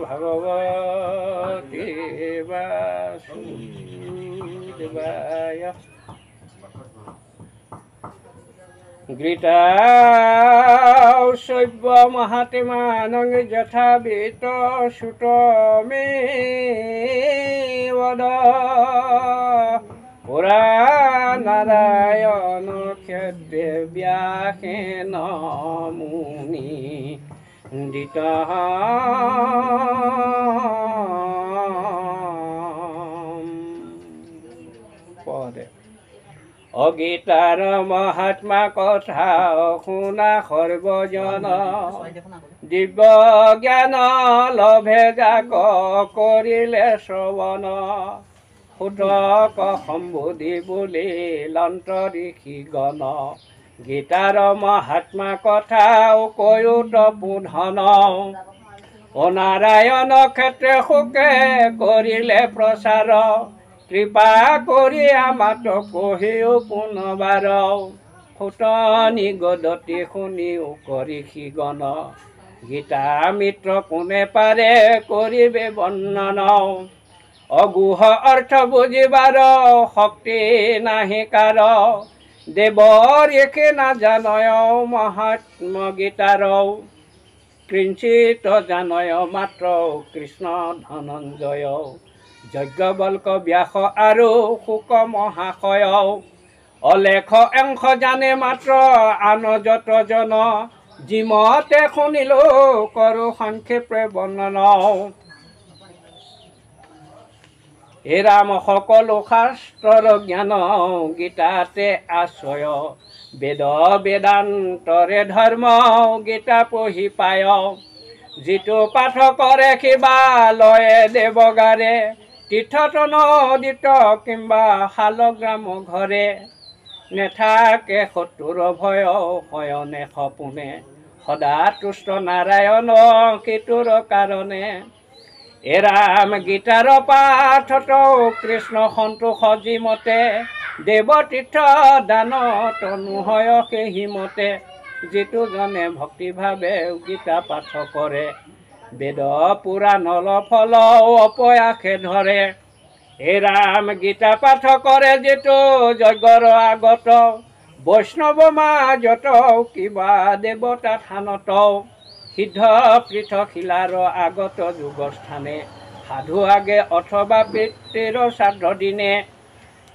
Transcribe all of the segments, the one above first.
ভগবতে বাসুদেবায় গীতাও সব্য মহাত্মানং যথা বেত সুত মে বদ পুরা নারায়ণ ক্ষেত্রে ব্যাসেন মুনি দিত পদে অগীতার মহাত্মা কথা শুনা সৰ্বজন দিব্য জ্ঞান লভে যাক কৰিলে শ্ৰৱণ সুতক সম্বোধি বুলি লন্ত ঋষি গণ গীতাৰ মহাত্মা কথা কয়ুত পুধন অ নাৰায়ণ ক্ষেত্ৰে সুকে কৰিলে প্ৰচাৰ কৃপা কৰি আমাত কহিও পুনবাৰ ফুটনি গদতি শুনিও কৰি সিগণ গীতা মিত্ৰ কোনে পাৰে কৰিবে বৰ্ণন অগুহ অৰ্থ বুজিবাৰ শক্তি নাহি কাৰ দেৱৰ একে নাজানয় মহাত্ম গীতাৰ কিঞ্চিত জানয় মাত্ৰ কৃষ্ণ ধনঞ্জয় যজ্ঞবল্ক ব্যাস আৰু শুক মহাশয় অলেখ অংশ জানে মাত্ৰ আন যত জন যিমতে শুনিলো কৰো সংক্ষেপে বৰ্ণন হে ৰাম সকলো শাস্ত্ৰৰ জ্ঞান গীতাতে আশ্ৰয় বেদ বেদান্তৰে ধৰ্ম গীতা পঢ়ি পায় যিটো পাঠ কৰে কিবা লয়ে দেৱগাৰে তীৰ্থত নদীত কিম্বা শালগ্ৰাম ঘৰে নেথাকে শত্ৰুৰ ভয় শয়নে সপোনে সদা তুষ্ট নাৰায়ণ কিটোৰ কাৰণে এ ৰাম গীতাৰ পাঠত কৃষ্ণ সন্তোষ যিমতে দেৱতীৰ্থ দান তনুহয় সেইমতে যিটো জনে ভক্তিভাৱে গীতা পাঠ কৰে বেদ পুৰাণল ফল অপয়াসে ধৰে হে ৰাম গীতা পাঠ কৰে যিটো যজ্ঞৰ আগত বৈষ্ণৱ মাজত কিবা দেৱতা থানত সিদ্ধ পৃথক শিলাৰ আগত যুগস্থানে সাধু আগে অথবা পিতৃৰ শ্ৰাদ্ধ দিনে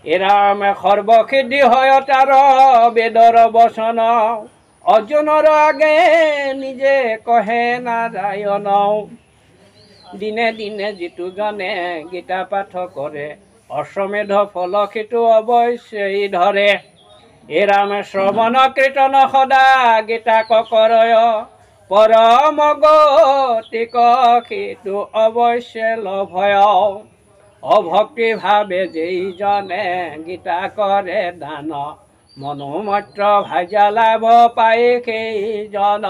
হে ৰাম সৰ্বসিদ্ধি হয় তাৰ বেদৰ বচন অৰ্জুনৰ আগে নিজে কহে নাৰায়ণ দিনে দিনে যিটো জনে গীতা পাঠ কৰে অশ্বমেধ ফল সিটো অৱশ্যেই ধৰে হে ৰাম শ্ৰৱণ কীৰ্তন সদা গীতাক কৰয় পৰম গতিক সিটো অৱশ্যে লভয় অভক্তিভাৱে যেইজনে গীতা কৰে দান মনোমত্ৰ ভাগ্য লাভ পাই সেইজন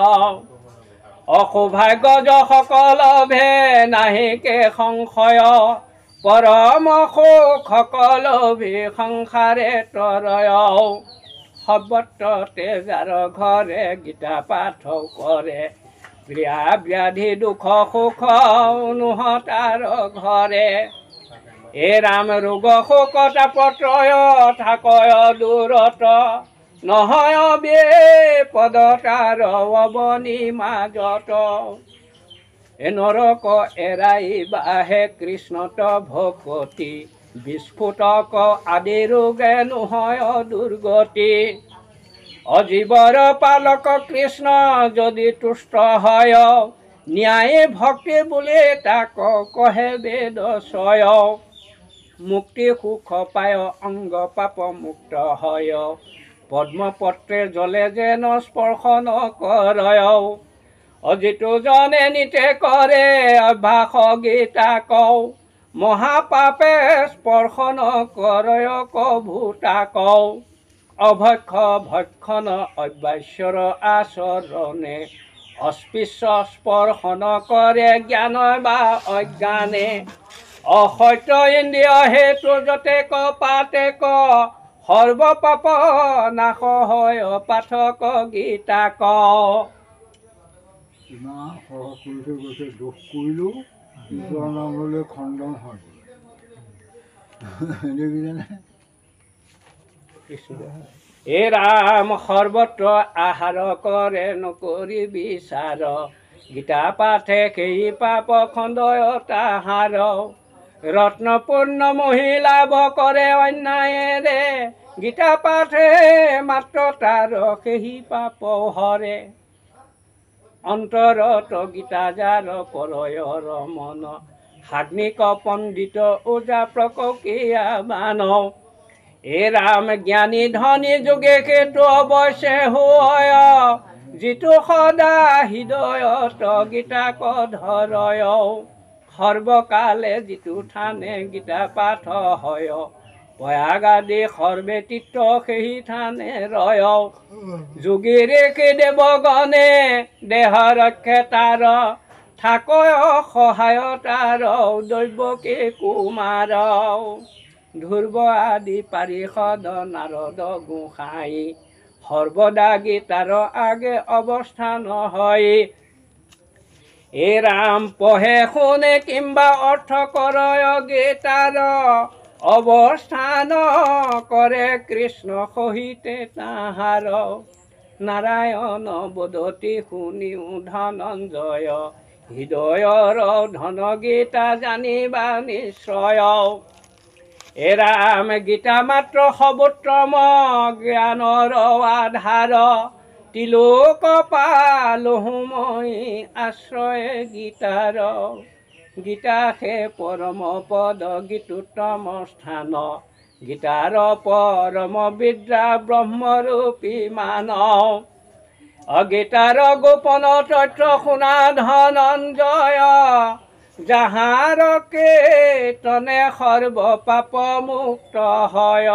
অসৌভাগ্য সকলভে নাহিকে সংশয় পৰম সুখ সকলভে সংসাৰে তৰয় সৰ্বত্ৰতে যাৰ ঘৰে গীতা পাঠ কৰে ক্ৰিয়া ব্যাধি দুখ সুখ নোহ তাৰ ঘৰে হে ৰাম ৰোগ শোক তাপত্ৰয় থাকয় দূৰত নহয় বিপদ তাৰ অৱনি মাজত এ নৰক এৰাই বাহে কৃষ্ণত ভকতি বিস্ফোটক আদি ৰোগে নহয় দুৰ্গতি অজীৱৰ পালক কৃষ্ণ যদি তুষ্ট হয় ন্যায় ভক্তি বুলি তাক কহে বেদ ছয় মুক্তি সুখ পায় অংগ পাপ মুক্ত হয় পদ্মপত্ৰে জলে যেন স্পৰ্শ নকৰয় অজিতু জনে নিতে কৰে অভ্যাস গীতা কওঁ মহাপাপে স্পৰ্শ নকৰয় কভূতা কওঁ অভক্ষ ভক্ষণ অব্যাস্যৰ আচৰণে অস্পৃশ্য স্পৰ্শ নকৰে জ্ঞান বা অজ্ঞানে অসত্য ইন্দ্ৰিয় হেতু যতে ক পাতে ক সৰ্বপাপ নাশ হয় পাঠক গীতা ক ইমান সহজ কৰি থৈ গৈছে, দুখ কৰিলেও ঈশ্বৰৰ নামলৈ খণ্ডন হয় দেখিছেনে? এ ৰাম সৰ্বত্ৰ আহাৰ কৰে নকৰি বিচাৰ, গীতা পাঠে সেই পাপ খণ্ডয় তাহাৰ, ৰত্নপূৰ্ণ মহিলাভ কৰে অন্যায়েৰে, গীতা পাঠে মাত্ৰ তাৰ সেই পাপ হৰে, অন্তৰত গীতা যাৰ পৰয়ৰ মন, হাগ্নিক পণ্ডিত ওজা প্ৰককীয়া মানৱ, এ ৰাম জ্ঞানী ধনী যোগে সেইটো অৱশ্যে হয়, যিটো সদা হৃদয়ত গীতাক ধৰয়, সৰ্বকালে যিটো থানে গীতা পাঠ হয়, প্ৰয়াগ আদি সৰ্বে তীৰ্থ সেই থানে ৰয়, যোগীৰে কি দেৱগণে দেহ ৰক্ষে তাৰ, থাকয় সহায় তাৰ দৈৱকী কুমাৰ, ধ্ৰুৱ আদি পাৰিষদ নাৰদ গোসাঁই, সৰ্বদা গীতাৰ আগে অৱস্থান হয়, এ ৰাম পঢ়ে শুনে কিম্বা অৰ্থ কৰয় গীতাৰ, অৱস্থান কৰে কৃষ্ণ সহিতে তাহাৰ, নাৰায়ণ বদতি শুনিও ধনঞ্জয়, হৃদয়ৰ ধন গীতা জানিবা নিশ্চয়, এ ৰাম গীতা মাত্ৰ সৰ্বোত্তম জ্ঞানৰ আধাৰ, তিলোক পালোহো মই আশ্ৰয়ে গীতাৰ, গীতা সে পৰম পদ গীতোত্তম স্থান, গীতাৰ পৰম বিদ্যা ব্ৰহ্মৰূপী মানৱ, অগীতাৰ গোপন তথ্য শুনা ধনঞ্জয়, যাহাৰ কীৰ্তনে সৰ্ব পাপ মুক্ত হয়,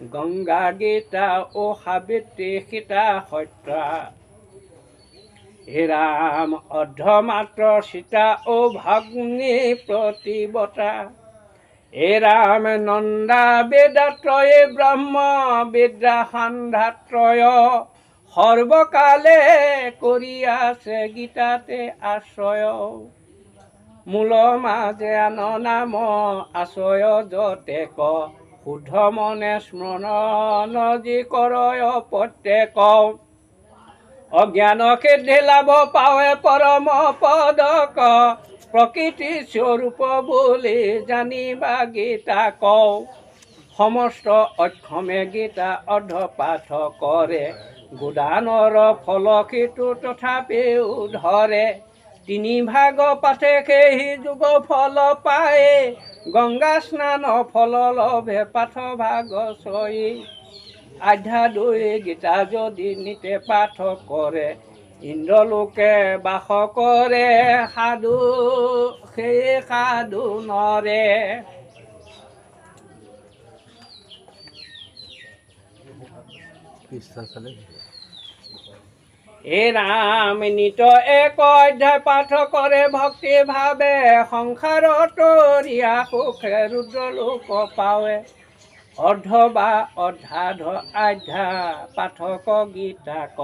গংগা গীতা ও সাবিত্ৰী সীতা সত্যা, হে ৰাম অৰ্ধ মাত্ৰ সীতা ও ভগ্নী প্ৰতিবতা, হে ৰাম নন্দা বেদাত্ৰয়ে ব্ৰহ্ম বিদ্যা সান্ধাত্ৰয়, সৰ্বকালে কৰি আছে গীতাতে আশ্ৰয়, মূল মাজে আন নাম আশ্ৰয় যতেক, শুদ্ধ মনে স্মৰণ যি কৰয় প্ৰত্যেক, অজ্ঞান সিদ্ধি লাভ পাৱে পৰম পদক, প্ৰকৃতি স্বৰূপ বুলি জানিবা গীতা কওঁ, সমস্ত অক্ষমে গীতা অৰ্ধ পাঠ কৰে, গোদানৰ ফল সিটো তথাপিও ধৰে, তিনি ভাগ পাঠে সেই যুগ ফল পায়ে, গংগা স্নান ফল লভে পাঠ ভাগ চয়ি, আধ্যা দুই গীতা যদি নিতে পাঠ কৰে, ইন্দ্ৰলোকে বাস কৰে সাধু সেই সাধু নৰে, এ ৰাম নিত এক অধ্যায় পাঠ কৰে ভক্তি ভাৱে, সংসাৰত ৰিয়া সুখে ৰুদ্ৰলোক পাৱে, অৰ্ধ বা অৰ্ধাধ আধ্যা পাঠক গীতাক,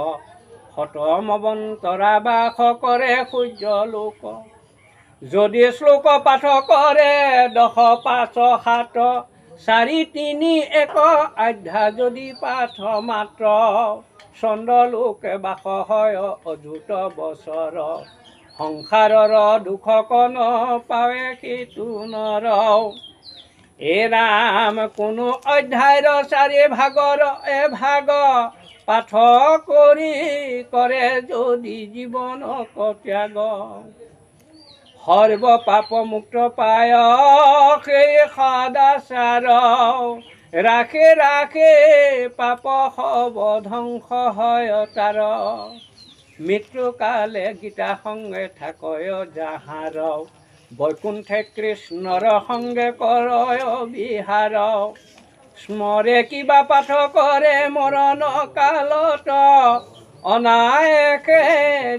শতমৱন্তৰা বাস কৰে সূৰ্যলোক, যদি শ্লোক পাঠ কৰে 10 5 7, 4 3 1 আধ্যা যদি পাঠ মাত্ৰ, চন্দ্ৰলোকে বাস হয় অযুত বছৰ, সংসাৰৰ দুখ কণ পাৱে সিটো নৰ, এ ৰাম কোনো অধ্যায়ৰ 4 ভাগৰ এভাগ, পাঠ কৰি কৰে যদি জীৱনক ত্যাগ, সৰ্ব পাপ মুক্ত পায় সেই সদাচাৰ, ৰাখে ৰাখে পাপ সব ধ্বংস হয় তাৰ, মৃত্যুকালে গীতা সংগে থাকয় যাহাৰ, বৈকুণ্ঠে কৃষ্ণৰ সংগে কৰয় বিহাৰ, স্মৰে কিবা পাঠ কৰে মৰণ কালত, অনায়কে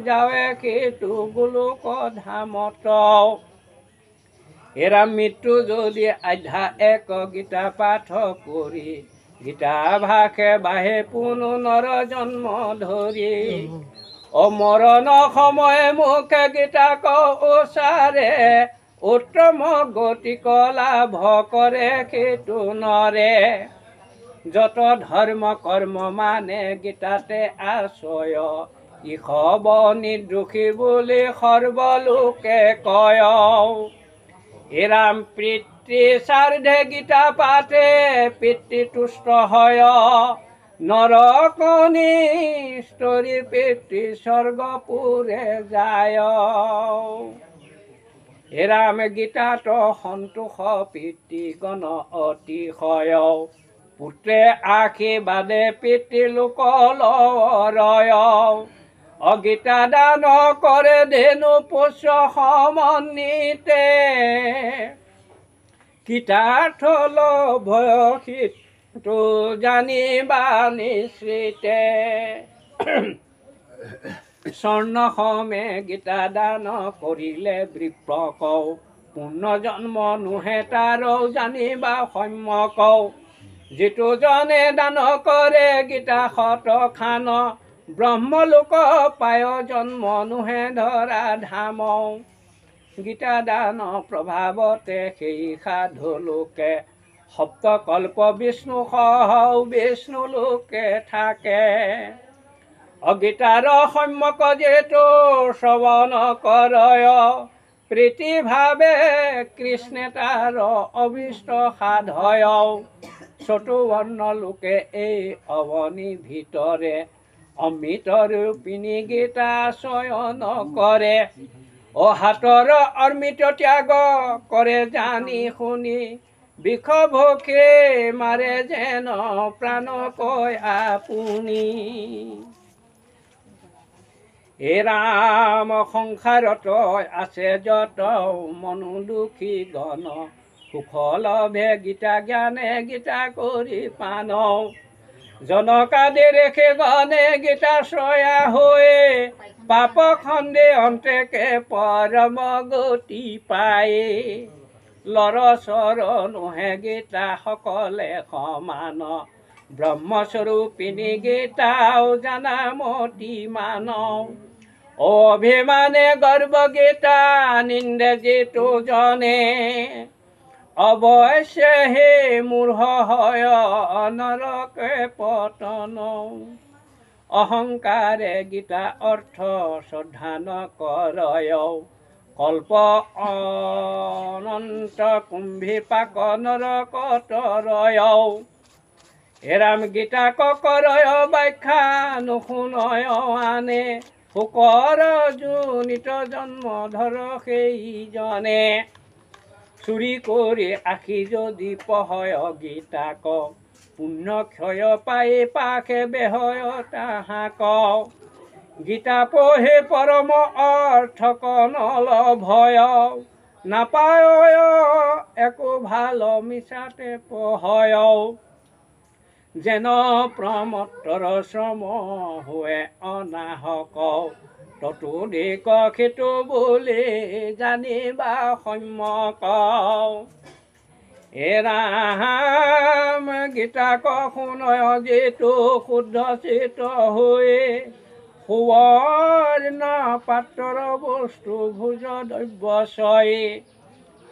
যাৱে সেইটো গোলোক ধামত, এৰা মৃত্যু যদি আধ্যা এক গীতা পাঠ কৰি, গীতা ভাষে বাহে পুনু নৰ জন্ম ধৰি, অমৰণ সময়ে মুখে গীতাক উচাৰে উত্তম গতিক লাভ কৰে সেইটো নৰে যত ধৰ্ম কৰ্ম মানে গীতাতে আশ্ৰয় ইষব নিৰ্দোষী বুলি সৰ্বলোকে কয় এৰাম পিতৃ চাৰ্ধে গীতা পাতে পিতৃ তুষ্ট হয় নৰকনি স্তৰী পিতৃ স্বৰ্গপুৰে যায় এৰাম গীতাত সন্তোষ পিতৃগণ অতিশয় পুত্ৰে আশীৰ্বাদে পিতৃলোক লৰয় অগীতা দান কৰে ধেনু পুষ্য সমন্বিতে কীটাৰ্থ ভয়সিত জানিবা নিশ্চিতে স্বৰ্ণ সমে গীতা দান কৰিলে বিপ্ৰ কওঁ পুণ্য জন্ম নোহে তাৰো জানিবা সম্য কওঁ যিটো জনে দান কৰে গীতা শত খান ব্ৰহ্মলোক পায় জন্ম নোহে ধৰা ধাম গীতা দান প্ৰভাৱতে সেই সাধু লোকে সপ্তকল্প বিষ্ণু সহ বিষ্ণু লোকে থাকে অগীতাৰ সম্যক যিটো শ্ৰৱণ কৰয় প্ৰীতি ভাৱে কৃষ্ণে তাৰ অভীষ্ট সাধয় চতুবৰ্ণ লোকে এই অৱনি ভিতৰে অমৃত ৰূপিণী গীতা চয়ন কৰে হাতৰ অমৃত ত্যাগ কৰে জানি শুনি বিষ ভোকে মাৰে যেন প্ৰাণ কৈ আপুনি হে ৰাম সংসাৰত আছে যত মনো দুখী গণ সুখ লভে গীতা জ্ঞানে গীতা কৰি পান জনকাদি ৰেখে গণে গীতা শ্ৰয়া হৈ পাপ খণ্ডে অন্তেকে পৰম গতি পায়ে লৰ চৰ নোহে গীতা সকলে সমান ব্ৰহ্মস্বৰূপিণী গীতাও জানা মতি মান অভিমানে গৰ্ব গীতা নিন্দে যিটো জনে অৱশ্যে হে মূঢ় হয় নৰকে পতন অহংকাৰে গীতা অৰ্থ শ্ৰদ্ধা নকৰয় কল্প অনন্ত কুম্ভী পাক নৰকত ৰয় এৰাম গীতাক কৰয় ব্যাখ্যা নুশুনয় আনে শোকৰ জোনিত জন্ম ধৰ সেইজনে চুৰি কৰি আখি যদি পঢ়য় গীতাক পুণ্য ক্ষয় পাই পাশে বেহয় তাহাক গীতা পঢ়ি পৰম অৰ্থক নলভয় নাপায় একো ভাল মিছাতে পঢ়য় যেন প্ৰমত্তৰ শ্ৰম হৈ অনাহক ততো দিক সেইটো বুলি জানিবা সম্যক এৰাম গীতাক শুনয় যিটো শুদ্ধ চিত হৈ সুৱৰ্ণ পাত্ৰৰ বস্তু ভোজ দ্ৰব্য চয়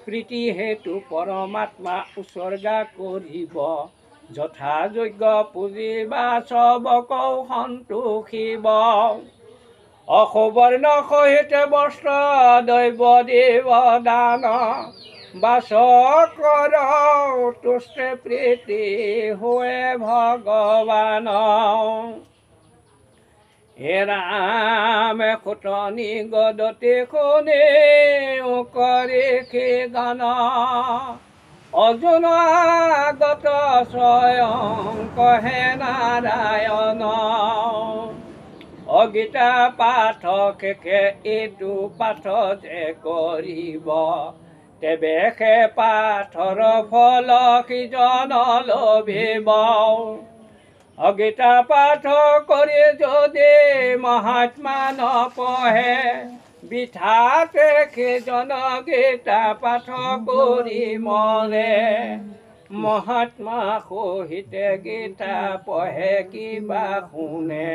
প্ৰীতি হেতু পৰমাত্মা উৎসৰ্গা কৰিব যথাযোগ্য পুজিবা চবকৌ সন্তোষিব অসুবৰ্ণ সহিত বস্ত্ৰ দৈৱ দেৱ দান বাস কৰ তুষ্টে প্ৰীতি হৈ ভগৱান হে ৰাম খুটনি গদতি শুনি কৰি সি গান অৰ্জুন আগত স্বয়ং কহে নাৰায়ণ অগীতা পাঠ শেষে এইটো পাঠ যে কৰিব তেবে সে পাঠৰ ফল সিজন লভিব অগীতা পাঠ কৰি যদি মহাত্মা নপঢ়ে বিঠাতে সেইজন গীতা পাঠ কৰি মৰে মহাত্মা সহিতে গীতা পঢ়ে কিবা শুনে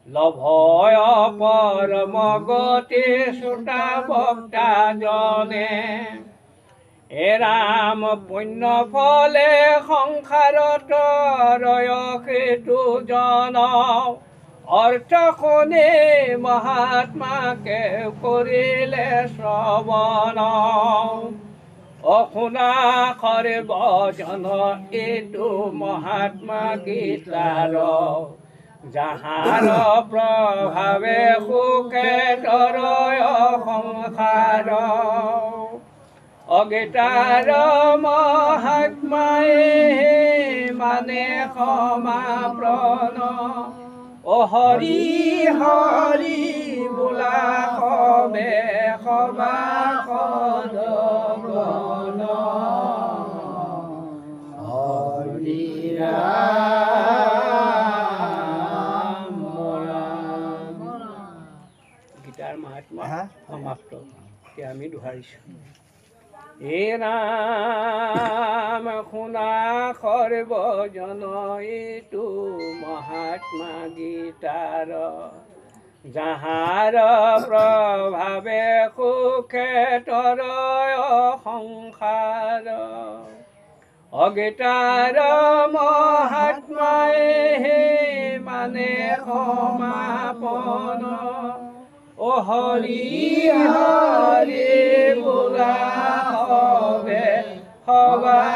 লভয় পৰম গতি চোতা বক্তা জনে হে ৰাম পুণ্য ফলে সংসাৰত ৰয় সেইটো জন অৰ্থ শুনি মহাত্মাকে কৰিলে শ্ৰৱণ অশুনা কৰে বচন এইটো মহাত্মা গীতাৰ যাহাৰ প্ৰভাৱে সুখে তৰয় সংসাৰ অগীতাৰ মহাত্মাই মানে সমাপ্ৰণ অ হৰি হৰি বোলা সবে সবা সদগণ হৰি ৰাম ৰাম। গীতাৰ মহাত্মা সমাপ্ত। এতিয়া আমি দোহাৰিছোঁ। হে ৰাম শুনা সৰ্বজন এইটো মহাত্মা গীতাৰ যাহাৰ প্ৰভাৱে সুখে তৰয় সংসাৰ অগীতাৰ মহাত্মাই মানে সমাপন অ হৰি হৰি বোলা সবে সবা